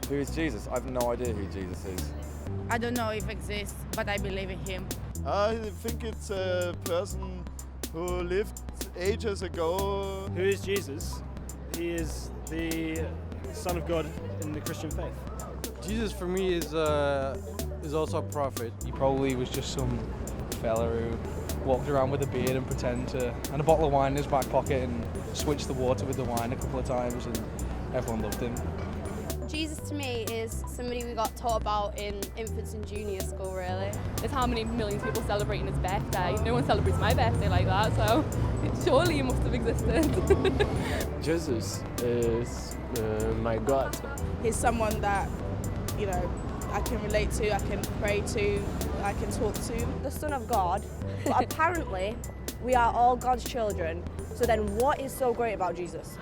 Who is Jesus? I have no idea who Jesus is. I don't know if it exists, but I believe in him. I think it's a person who lived ages ago. Who is Jesus? He is the Son of God in the Christian faith. Jesus for me is also a prophet. He probably was just some fella who walked around with a beard and and a bottle of wine in his back pocket and switched the water with the wine a couple of times, and everyone loved him. Jesus to me is somebody we got taught about in infants and junior school, really. It's how many millions of people celebrating his birthday. No one celebrates my birthday like that, so surely he must have existed. Jesus is my God. He's someone that, I can relate to, I can pray to, I can talk to. The Son of God, but apparently we are all God's children. So then what is so great about Jesus?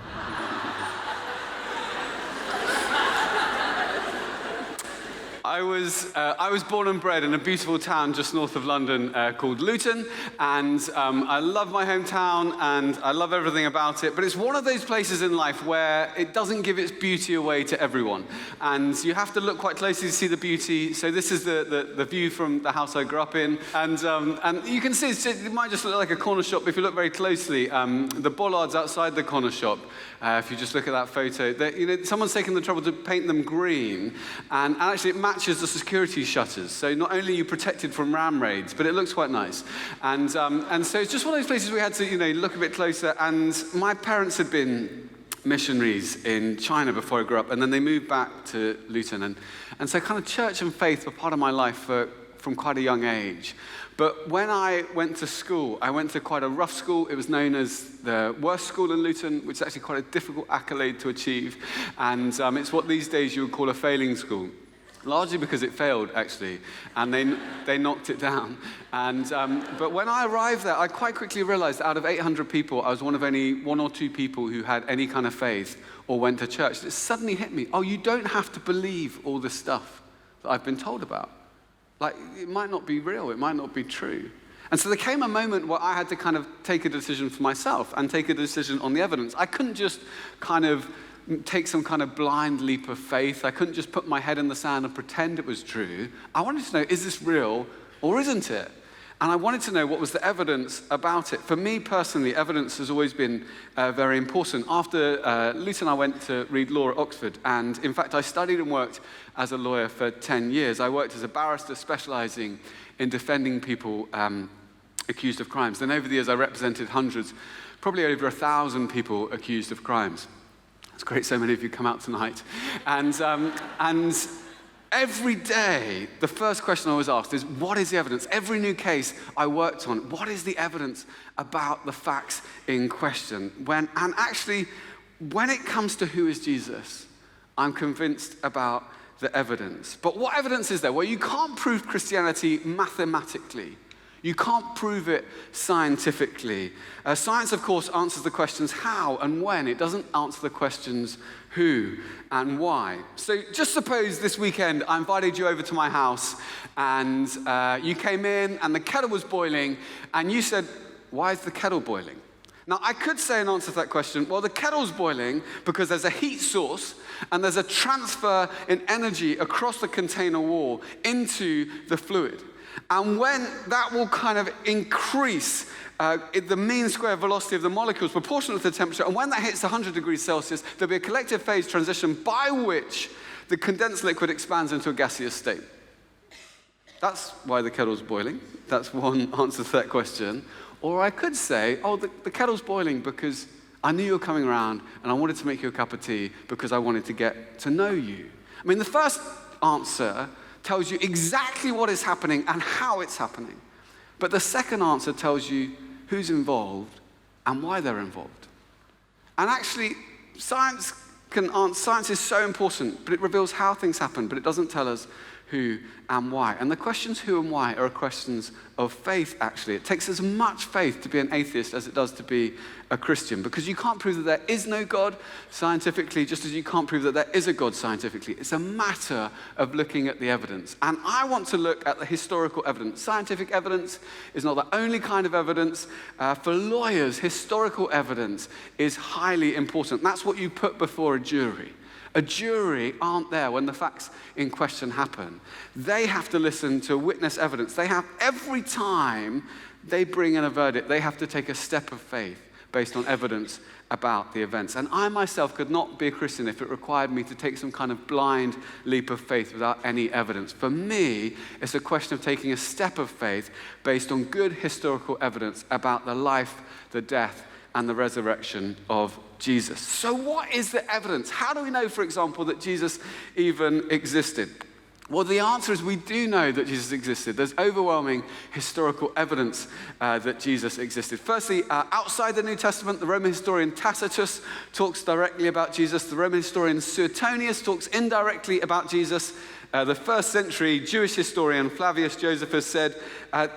I was born and bred in a beautiful town just north of London called Luton, and I love my hometown and I love everything about it, but it's one of those places in life where it doesn't give its beauty away to everyone, and you have to look quite closely to see the beauty. So this is the view from the house I grew up in, and you can see it might just look like a corner shop, but if you look very closely, the bollards outside the corner shop, if you just look at that photo, someone's taken the trouble to paint them green, and actually it matches the security shutters. So not only are you protected from ram raids, but it looks quite nice. And so it's just one of those places we had to, look a bit closer. And my parents had been missionaries in China before I grew up, and then they moved back to Luton. And so kind of church and faith were part of my life from quite a young age. But when I went to school, I went to quite a rough school. It was known as the worst school in Luton, which is actually quite a difficult accolade to achieve. And it's what these days you would call a failing school. Largely because it failed, actually, and they knocked it down. But when I arrived there, I quite quickly realized that out of 800 people, I was one of only one or two people who had any kind of faith or went to church. It suddenly hit me, you don't have to believe all this stuff that I've been told about. Like, it might not be real, it might not be true. And so there came a moment where I had to kind of take a decision for myself and take a decision on the evidence. I couldn't just kind of take some kind of blind leap of faith. I couldn't just put my head in the sand and pretend it was true. I wanted to know, is this real or isn't it? And I wanted to know what was the evidence about it. For me personally, evidence has always been very important. After Luton, I went to read law at Oxford. And in fact, I studied and worked as a lawyer for 10 years. I worked as a barrister specializing in defending people accused of crimes. Then over the years, I represented hundreds, probably over 1,000 people accused of crimes. It's great so many of you come out tonight. And every day, the first question I was asked is, what is the evidence? Every new case I worked on, what is the evidence about the facts in question? And actually, when it comes to who is Jesus, I'm convinced about the evidence. But what evidence is there? Well, you can't prove Christianity mathematically. You can't prove it scientifically. Science, of course, answers the questions how and when. It doesn't answer the questions who and why. So just suppose this weekend I invited you over to my house and you came in and the kettle was boiling and you said, why is the kettle boiling? Now, I could say an answer to that question, well, the kettle's boiling because there's a heat source and there's a transfer in energy across the container wall into the fluid. And when that will kind of increase the mean square velocity of the molecules proportional to the temperature, and when that hits 100 degrees Celsius, there'll be a collective phase transition by which the condensed liquid expands into a gaseous state. That's why the kettle's boiling. That's one answer to that question. Or I could say, the kettle's boiling because I knew you were coming around and I wanted to make you a cup of tea because I wanted to get to know you. I mean, the first answer tells you exactly what is happening and how it's happening. But the second answer tells you who's involved and why they're involved. And actually, science is so important, but it reveals how things happen, but it doesn't tell us who and why. And the questions who and why are questions of faith, actually. It takes as much faith to be an atheist as it does to be a Christian, because you can't prove that there is no God scientifically, just as you can't prove that there is a God scientifically. It's a matter of looking at the evidence. And I want to look at the historical evidence. Scientific evidence is not the only kind of evidence. For lawyers, historical evidence is highly important. That's what you put before a jury. A jury aren't there when the facts in question happen. They have to listen to witness evidence. They have, every time they bring in a verdict, they have to take a step of faith based on evidence about the events. And I myself could not be a Christian if it required me to take some kind of blind leap of faith without any evidence. For me, it's a question of taking a step of faith based on good historical evidence about the life, the death, and the resurrection of Jesus. So what is the evidence? How do we know, for example, that Jesus even existed? Well, the answer is we do know that Jesus existed. There's overwhelming historical evidence that Jesus existed. Firstly, outside the New Testament, the Roman historian Tacitus talks directly about Jesus. The Roman historian Suetonius talks indirectly about Jesus. The first century Jewish historian Flavius Josephus said,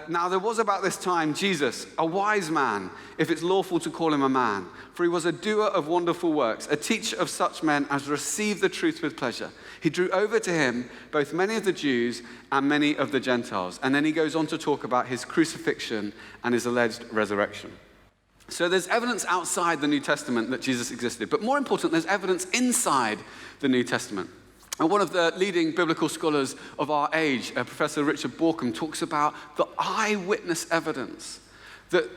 now there was about this time Jesus, a wise man, if it's lawful to call him a man, for he was a doer of wonderful works, a teacher of such men as receive the truth with pleasure. He drew over to him both many of the Jews and many of the Gentiles. And then he goes on to talk about his crucifixion and his alleged resurrection. So there's evidence outside the New Testament that Jesus existed. But more important, there's evidence inside the New Testament. And one of the leading biblical scholars of our age, Professor Richard Bauckham, talks about the eyewitness evidence. That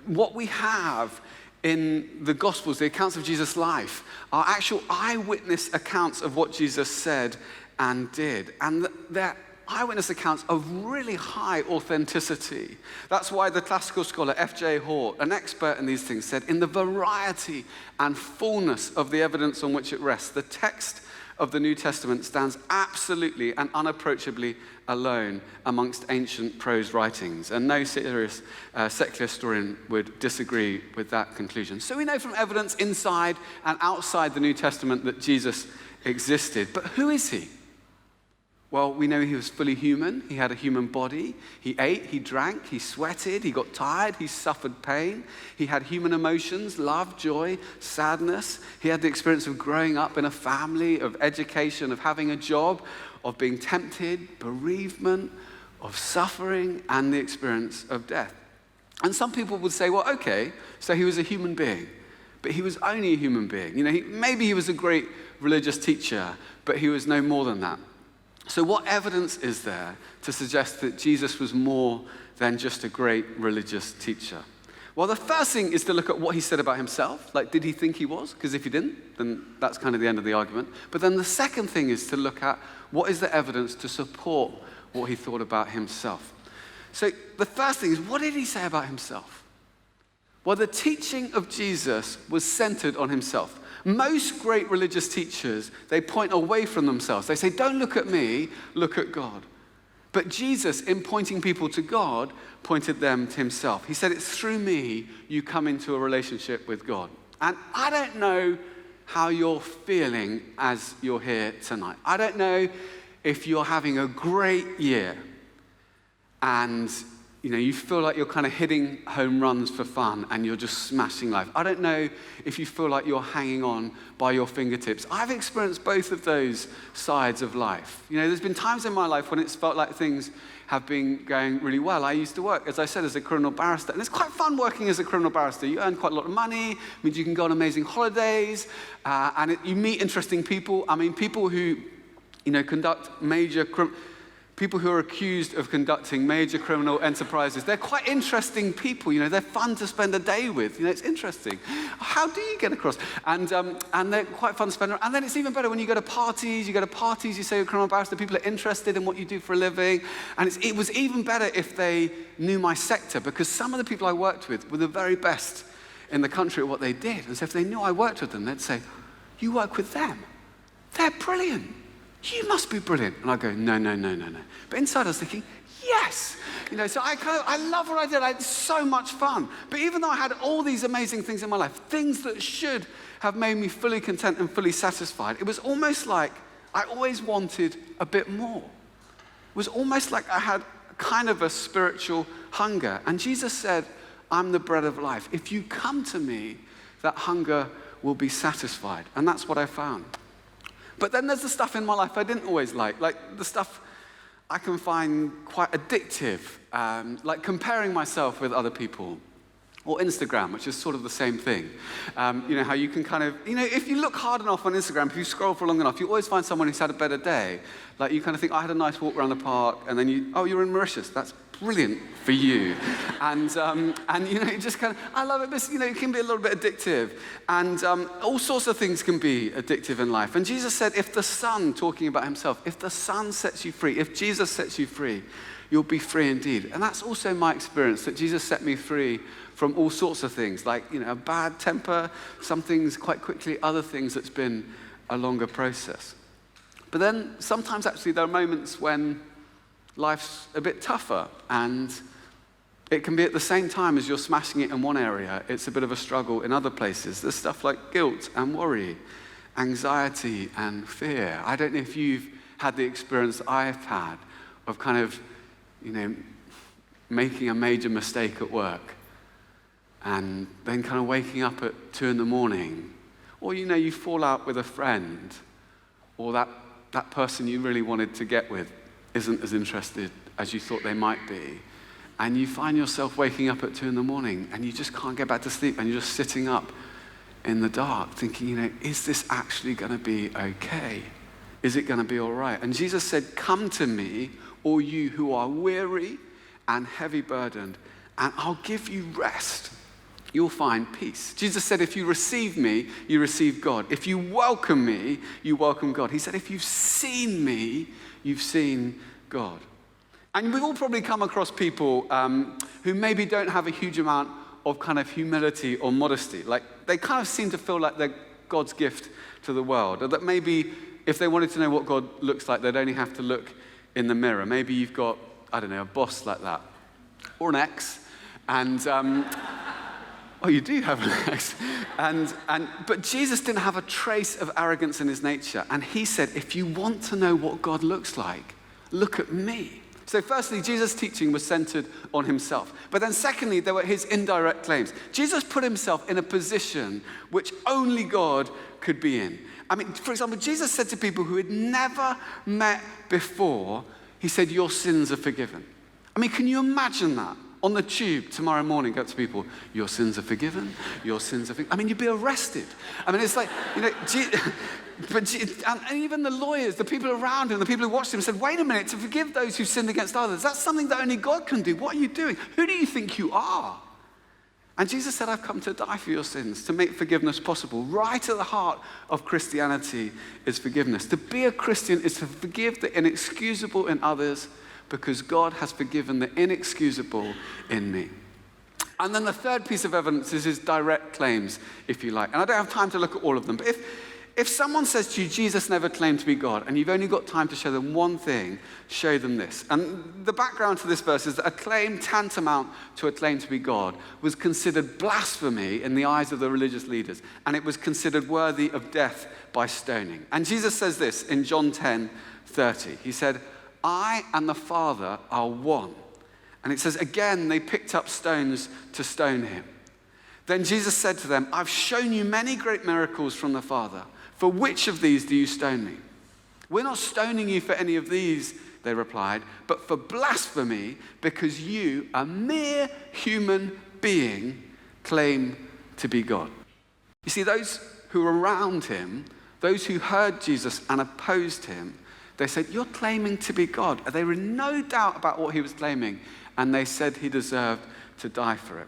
what we have in the Gospels, the accounts of Jesus' life, are actual eyewitness accounts of what Jesus said and did. And they're eyewitness accounts of really high authenticity. That's why the classical scholar F.J. Hort, an expert in these things, said, in the variety and fullness of the evidence on which it rests, the text of the New Testament stands absolutely and unapproachably alone amongst ancient prose writings. And no serious secular historian would disagree with that conclusion. So we know from evidence inside and outside the New Testament that Jesus existed. But who is he? Well, we know he was fully human. He had a human body. He ate, he drank, he sweated, he got tired, he suffered pain. He had human emotions, love, joy, sadness. He had the experience of growing up in a family, of education, of having a job, of being tempted, bereavement, of suffering, and the experience of death. And some people would say, well, okay, so he was a human being, but he was only a human being. You know, maybe he was a great religious teacher, but he was no more than that. So what evidence is there to suggest that Jesus was more than just a great religious teacher? Well, the first thing is to look at what he said about himself. Like, did he think he was? Because if he didn't, then that's kind of the end of the argument. But then the second thing is to look at what is the evidence to support what he thought about himself. So the first thing is, what did he say about himself? Well, the teaching of Jesus was centered on himself. Most great religious teachers, they point away from themselves. They say, don't look at me, look at God. But Jesus, in pointing people to God, pointed them to himself. He said, it's through me you come into a relationship with God. And I don't know how you're feeling as you're here tonight. I don't know if you're having a great year and you feel like you're kind of hitting home runs for fun and you're just smashing life. I don't know if you feel like you're hanging on by your fingertips. I've experienced both of those sides of life. There's been times in my life when it's felt like things have been going really well. I used to work, as I said, as a criminal barrister. And it's quite fun working as a criminal barrister. You earn quite a lot of money. It means you can go on amazing holidays. You meet interesting people. I mean, people who, conduct major people who are accused of conducting major criminal enterprises. They're quite interesting people, they're fun to spend a day with. It's interesting. How do you get across? And they're quite fun to spend around. And then it's even better when you go to parties, you say you're a criminal barrister, people are interested in what you do for a living. And it was even better if they knew my sector, because some of the people I worked with were the very best in the country at what they did. And so if they knew I worked with them, they'd say, you work with them? They're brilliant. You must be brilliant. And I go, no. But inside I was thinking, yes. So I love what I did. I had so much fun. But even though I had all these amazing things in my life, things that should have made me fully content and fully satisfied, it was almost like I always wanted a bit more. It was almost like I had kind of a spiritual hunger. And Jesus said, I'm the bread of life. If you come to me, that hunger will be satisfied. And that's what I found. But then there's the stuff in my life I didn't always like the stuff I can find quite addictive, like comparing myself with other people, Or Instagram, which is sort of the same thing. You know, how you can kind of, you know, if you look hard enough on Instagram, if you scroll for long enough, you always find someone who's had a better day. Like you kind of think, I had a nice walk around the park, and then you're in Mauritius. That's brilliant for you. And you know, you just kind of, I love it, but you know, it can be a little bit addictive. And all sorts of things can be addictive in life. And Jesus said, if the Son, talking about himself, if the Son sets you free, if Jesus sets you free, you'll be free indeed. And that's also my experience, that Jesus set me free from all sorts of things, like, you know, a bad temper, some things quite quickly, other things that's been a longer process. But then sometimes actually there are moments when life's a bit tougher, and it can be at the same time as you're smashing it in one area, it's a bit of a struggle in other places. There's stuff like guilt and worry, anxiety and fear. I don't know if you've had the experience I've had of kind of, you know, making a major mistake at work, and then kind of waking up at 2 a.m, or, you know, you fall out with a friend, or that person you really wanted to get with isn't as interested as you thought they might be, and you find yourself waking up at 2 a.m, and you just can't get back to sleep, and you're just sitting up in the dark thinking, you know, is this actually going to be okay? Is it going to be all right? And Jesus said, come to me, all you who are weary and heavy burdened, and I'll give you rest. You'll find peace. Jesus said, if you receive me, you receive God. If you welcome me, you welcome God. He said, if you've seen me, you've seen God. And we've all probably come across people who maybe don't have a huge amount of kind of humility or modesty. Like, they kind of seem to feel like they're God's gift to the world. Or that maybe if they wanted to know what God looks like, they'd only have to look in the mirror. Maybe you've got, I don't know, a boss like that. Or an ex. And... oh, you do have an ex. But Jesus didn't have a trace of arrogance in his nature. And he said, if you want to know what God looks like, look at me. So firstly, Jesus' teaching was centered on himself. But then secondly, there were his indirect claims. Jesus put himself in a position which only God could be in. I mean, for example, Jesus said to people who had never met before, he said, your sins are forgiven. I mean, can you imagine that? On the tube tomorrow morning, go up to people, your sins are forgiven, your sins are forgiven. I mean, you'd be arrested. I mean, it's like, you know, and even the lawyers, the people around him, the people who watched him said, wait a minute, to forgive those who sinned against others, that's something that only God can do. What are you doing? Who do you think you are? And Jesus said, I've come to die for your sins, to make forgiveness possible. Right at the heart of Christianity is forgiveness. To be a Christian is to forgive the inexcusable in others, because God has forgiven the inexcusable in me. And then the third piece of evidence is his direct claims, if you like. And I don't have time to look at all of them, but if someone says to you, Jesus never claimed to be God, and you've only got time to show them one thing, show them this. And the background to this verse is that a claim tantamount to a claim to be God was considered blasphemy in the eyes of the religious leaders, and it was considered worthy of death by stoning. And Jesus says this in John 10:30. He said, I and the Father are one. And it says, again, they picked up stones to stone him. Then Jesus said to them, I've shown you many great miracles from the Father. For which of these do you stone me? We're not stoning you for any of these, they replied, but for blasphemy, because you, a mere human being, claim to be God. You see, those who were around him, those who heard Jesus and opposed him, they said, you're claiming to be God. They were in no doubt about what he was claiming, and they said he deserved to die for it.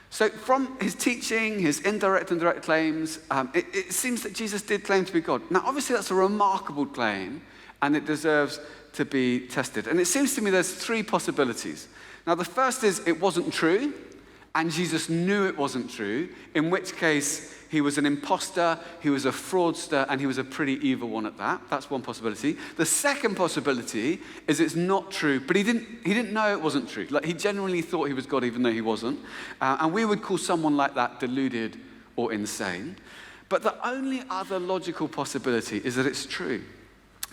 So from his teaching, his indirect and direct claims, it seems that Jesus did claim to be God. Now, obviously, that's a remarkable claim, and it deserves to be tested. And it seems to me there's three possibilities. Now, the first is it wasn't true, and Jesus knew it wasn't true, in which case he was an imposter, he was a fraudster, and he was a pretty evil one at that. That's one possibility. The second possibility is it's not true, but he didn't know it wasn't true. Like, he genuinely thought he was God even though he wasn't. And we would call someone like that deluded or insane. But the only other logical possibility is that it's true.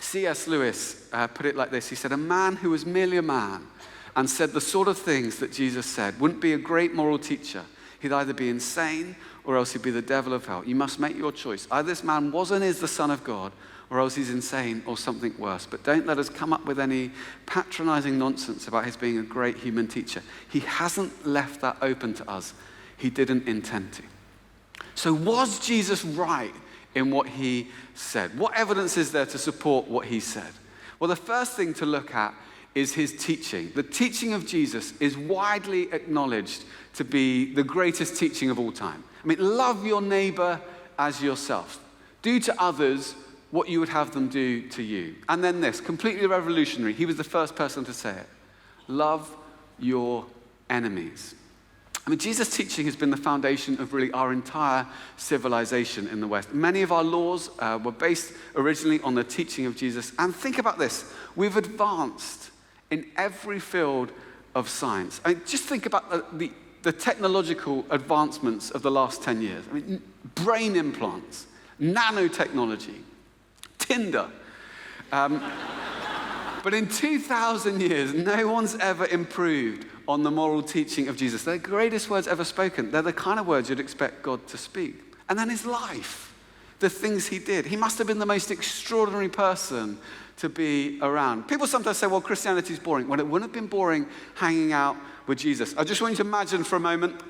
C.S. Lewis put it like this. He said, a man who was merely a man and said the sort of things that Jesus said wouldn't be a great moral teacher. He'd either be insane or else he'd be the devil of hell. You must make your choice. Either this man was and is the Son of God, or else he's insane or something worse. But don't let us come up with any patronizing nonsense about his being a great human teacher. He hasn't left that open to us. He didn't intend to. So was Jesus right in what he said? What evidence is there to support what he said? Well, the first thing to look at is his teaching. The teaching of Jesus is widely acknowledged to be the greatest teaching of all time. I mean, love your neighbor as yourself. Do to others what you would have them do to you. And then this, completely revolutionary. He was the first person to say it. Love your enemies. I mean, Jesus' teaching has been the foundation of really our entire civilization in the West. Many of our laws were based originally on the teaching of Jesus. And think about this. We've advanced in every field of science. I mean, just think about the technological advancements of the last 10 years. I mean, brain implants, nanotechnology, Tinder. But in 2,000 years, no one's ever improved on the moral teaching of Jesus. They're the greatest words ever spoken. They're the kind of words you'd expect God to speak. And then his life, the things he did. He must have been the most extraordinary person to be around. People sometimes say, well, Christianity's boring. Well, it wouldn't have been boring hanging out with Jesus. I just want you to imagine for a moment,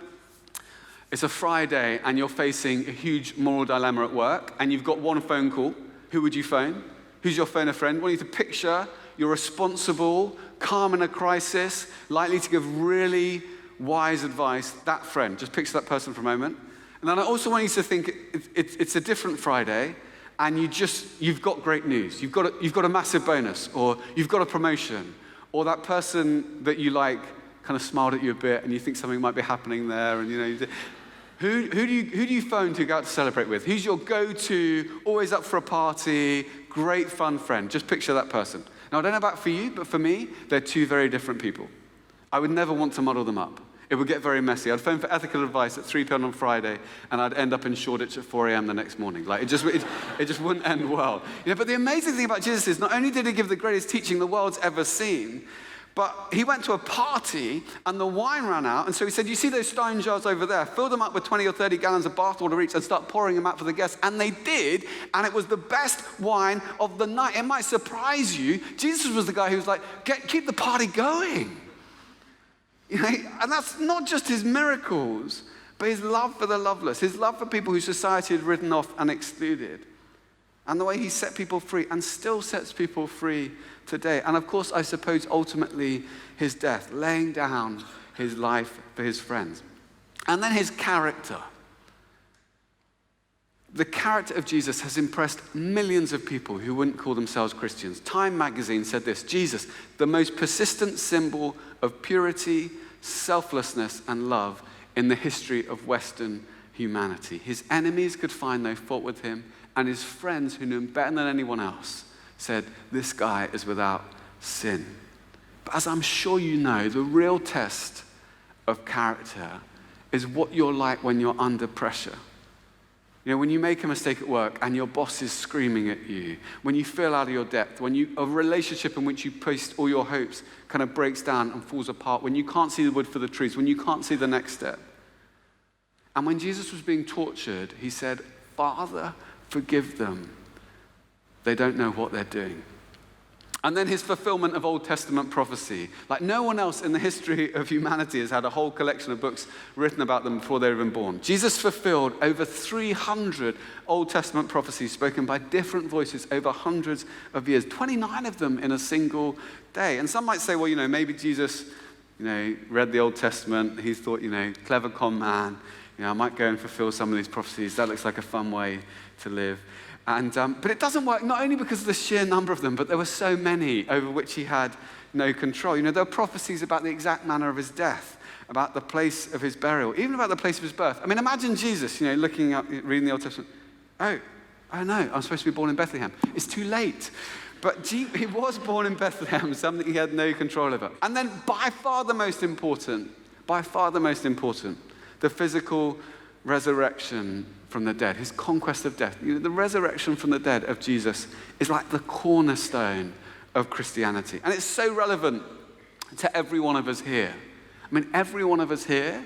it's a Friday and you're facing a huge moral dilemma at work and you've got one phone call. Who would you phone? Who's your phone a friend? I want you to picture you're responsible, calm in a crisis, likely to give really wise advice. That friend, just picture that person for a moment. And then I also want you to think it's a different Friday and you've got great news. You've got a massive bonus, or you've got a promotion, or that person that you like kind of smiled at you a bit and you think something might be happening there, and who do you phone to go out to celebrate with? Who's your go-to, always up for a party, great fun friend? Just picture that person. Now, I don't know about for you, but for me, they're two very different people. I would never want to muddle them up. It would get very messy. I'd phone for ethical advice at 3 p.m. on Friday, and I'd end up in Shoreditch at 4 a.m. the next morning. Like, it just wouldn't end well. But the amazing thing about Jesus is not only did he give the greatest teaching the world's ever seen, but he went to a party and the wine ran out. And so he said, you see those stone jars over there? Fill them up with 20 or 30 gallons of bathwater each and start pouring them out for the guests. And they did. And it was the best wine of the night. It might surprise you. Jesus was the guy who was like, keep the party going. And that's not just his miracles, but his love for the loveless, his love for people who society had written off and excluded. And the way he set people free and still sets people free today. And of course, I suppose ultimately his death, laying down his life for his friends. And then his character. The character of Jesus has impressed millions of people who wouldn't call themselves Christians. Time magazine said this: Jesus, the most persistent symbol of purity, selflessness, and love in the history of Western humanity. His enemies could find no fault with him, and his friends, who knew him better than anyone else, said, this guy is without sin. But as I'm sure you know, the real test of character is what you're like when you're under pressure. When you make a mistake at work and your boss is screaming at you, when you feel out of your depth, when a relationship in which you placed all your hopes kind of breaks down and falls apart, when you can't see the wood for the trees, when you can't see the next step. And when Jesus was being tortured, he said, Father, forgive them. They don't know what they're doing. And then his fulfillment of Old Testament prophecy. Like no one else in the history of humanity has had a whole collection of books written about them before they were even born. Jesus fulfilled over 300 Old Testament prophecies spoken by different voices over hundreds of years, 29 of them in a single day. And some might say, well, maybe Jesus, read the Old Testament. He thought, clever con man. I might go and fulfill some of these prophecies. That looks like a fun way to live. But it doesn't work, not only because of the sheer number of them, but there were so many over which he had no control. There were prophecies about the exact manner of his death, about the place of his burial, even about the place of his birth. I mean, imagine Jesus, looking up, reading the Old Testament. Oh no, I'm supposed to be born in Bethlehem. It's too late. But he was born in Bethlehem, something he had no control over. And then by far the most important, the physical resurrection from the dead, his conquest of death. The resurrection from the dead of Jesus is like the cornerstone of Christianity. And it's so relevant to every one of us here. I mean, every one of us here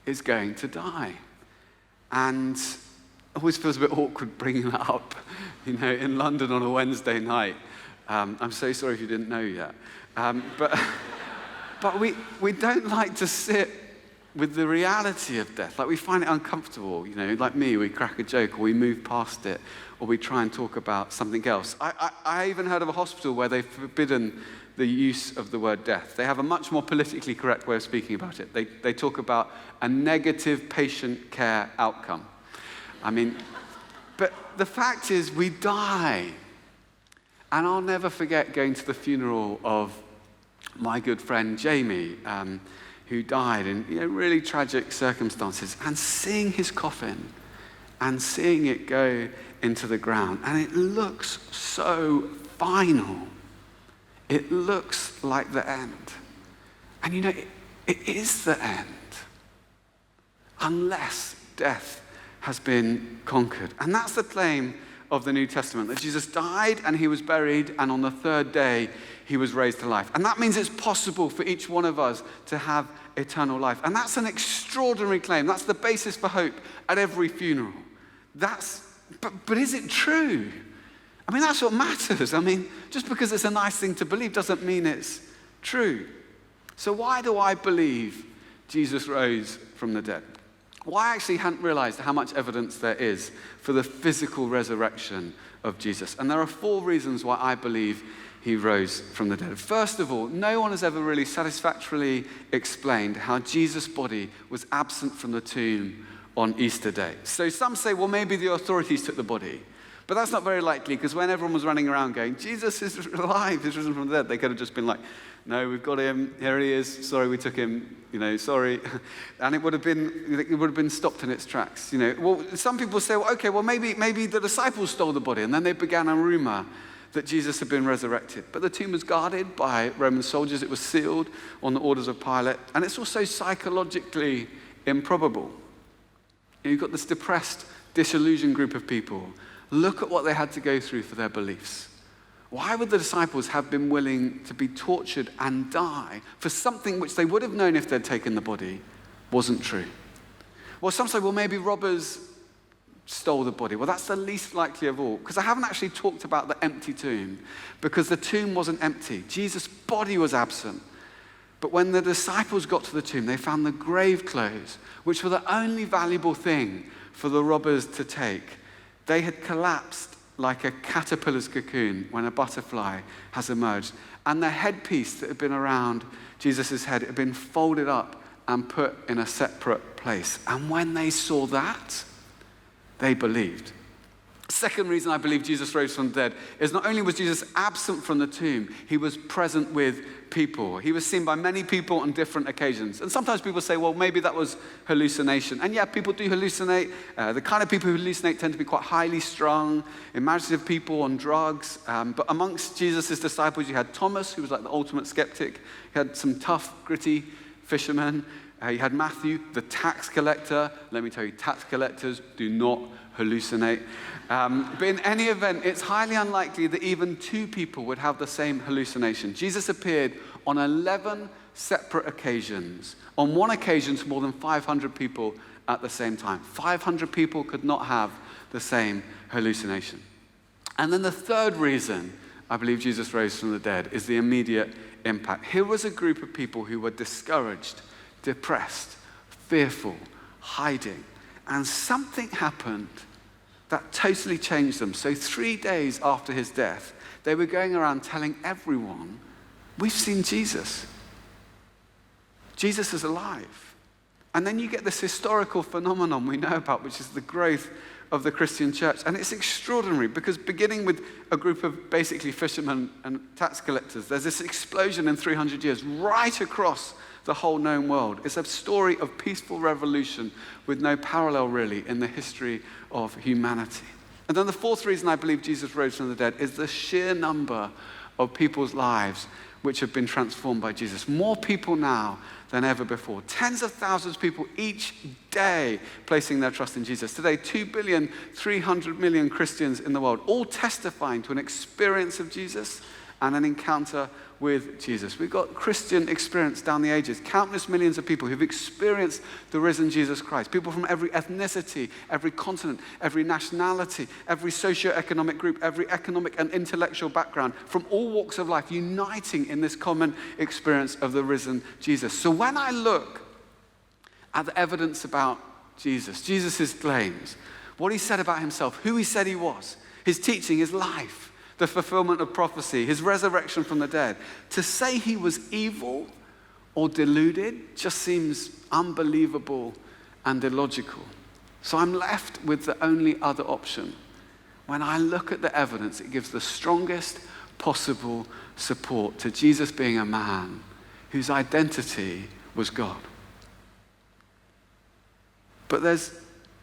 is going to die. And it always feels a bit awkward bringing that up, in London on a Wednesday night. I'm so sorry if you didn't know yet. But we don't like to sit with the reality of death. Like we find it uncomfortable, like me, we crack a joke or we move past it or we try and talk about something else. I even heard of a hospital where they've forbidden the use of the word death. They have a much more politically correct way of speaking about it. They talk about a negative patient care outcome. But the fact is we die. And I'll never forget going to the funeral of my good friend Jamie, who died in really tragic circumstances, and seeing his coffin and seeing it go into the ground. And it looks so final. It looks like the end. And it is the end. Unless death has been conquered. And that's the claim of the New Testament, that Jesus died and he was buried, and on the third day he was raised to life. And that means it's possible for each one of us to have eternal life. And that's an extraordinary claim. That's the basis for hope at every funeral. But is it true? That's what matters. Just because it's a nice thing to believe doesn't mean it's true. So why do I believe Jesus rose from the dead? Well, I actually hadn't realized how much evidence there is for the physical resurrection of Jesus. And there are 4 reasons why I believe he rose from the dead. First of all, no one has ever really satisfactorily explained how Jesus' body was absent from the tomb on Easter Day. So some say, well, maybe the authorities took the body. But that's not very likely, because when everyone was running around going, Jesus is alive, he's risen from the dead, they could have just been like, no, we've got him, here he is, sorry we took him, sorry. And it would have been stopped in its tracks. Well, some people say, well, okay, well, maybe the disciples stole the body, and then they began a rumor that Jesus had been resurrected. But the tomb was guarded by Roman soldiers, it was sealed on the orders of Pilate, and it's also psychologically improbable. You've got this depressed, disillusioned group of people. Look at what they had to go through for their beliefs. Why would the disciples have been willing to be tortured and die for something which they would have known if they'd taken the body wasn't true? Well, some say, well, maybe robbers stole the body. Well, that's the least likely of all, because I haven't actually talked about the empty tomb, because the tomb wasn't empty. Jesus' body was absent. But when the disciples got to the tomb, they found the grave clothes, which were the only valuable thing for the robbers to take. They had collapsed like a caterpillar's cocoon when a butterfly has emerged. And the headpiece that had been around Jesus' head had been folded up and put in a separate place. And when they saw that, they believed. Second reason I believe Jesus rose from the dead is not only was Jesus absent from the tomb, he was present with people. He was seen by many people on different occasions. And sometimes people say, well, maybe that was hallucination. And yeah, people do hallucinate. The kind of people who hallucinate tend to be quite highly strung, imaginative people on drugs. But amongst Jesus' disciples, you had Thomas, who was like the ultimate skeptic. You had some tough, gritty fishermen. You had Matthew, the tax collector. Let me tell you, tax collectors do not hallucinate. But in any event, it's highly unlikely that even 2 people would have the same hallucination. Jesus appeared on 11 separate occasions. On one occasion to more than 500 people at the same time. 500 people could not have the same hallucination. And then the third reason I believe Jesus rose from the dead is the immediate impact. Here was a group of people who were discouraged, depressed, fearful, hiding. And something happened that totally changed them. So 3 days after his death, they were going around telling everyone, we've seen Jesus. Jesus is alive. And then you get this historical phenomenon we know about, which is the growth of the Christian church. And it's extraordinary because beginning with a group of basically fishermen and tax collectors, there's this explosion in 300 years right across the whole known world. It's a story of peaceful revolution with no parallel really in the history of humanity. And then the fourth reason I believe Jesus rose from the dead is the sheer number of people's lives which have been transformed by Jesus. More people now than ever before. Tens of thousands of people each day placing their trust in Jesus. Today, 2,300,000,000 Christians in the world, all testifying to an experience of Jesus and an encounter with Jesus. We've got Christian experience down the ages. Countless millions of people who've experienced the risen Jesus Christ. People from every ethnicity, every continent, every nationality, every socio-economic group, every economic and intellectual background, from all walks of life, uniting in this common experience of the risen Jesus. So when I look at the evidence about Jesus, Jesus' claims, what he said about himself, who he said he was, his teaching, his life, the fulfillment of prophecy, his resurrection from the dead. To say he was evil or deluded just seems unbelievable and illogical. So I'm left with the only other option. When I look at the evidence, it gives the strongest possible support to Jesus being a man whose identity was God. But there's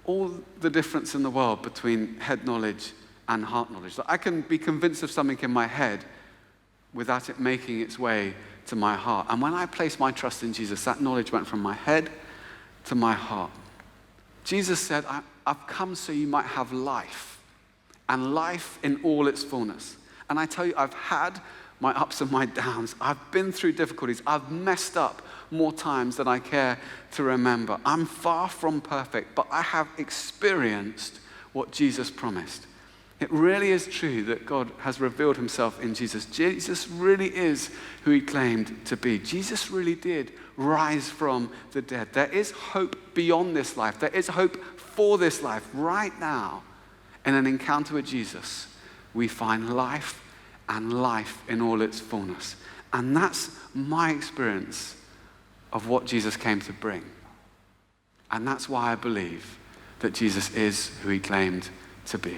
all the difference in the world between head knowledge and heart knowledge. I can be convinced of something in my head without it making its way to my heart. And when I placed my trust in Jesus, that knowledge went from my head to my heart. Jesus said, I've come so you might have life, and life in all its fullness. And I tell you, I've had my ups and my downs. I've been through difficulties. I've messed up more times than I care to remember. I'm far from perfect, but I have experienced what Jesus promised. It really is true that God has revealed himself in Jesus. Jesus really is who he claimed to be. Jesus really did rise from the dead. There is hope beyond this life. There is hope for this life. Right now, in an encounter with Jesus, we find life and life in all its fullness. And that's my experience of what Jesus came to bring. And that's why I believe that Jesus is who he claimed to be.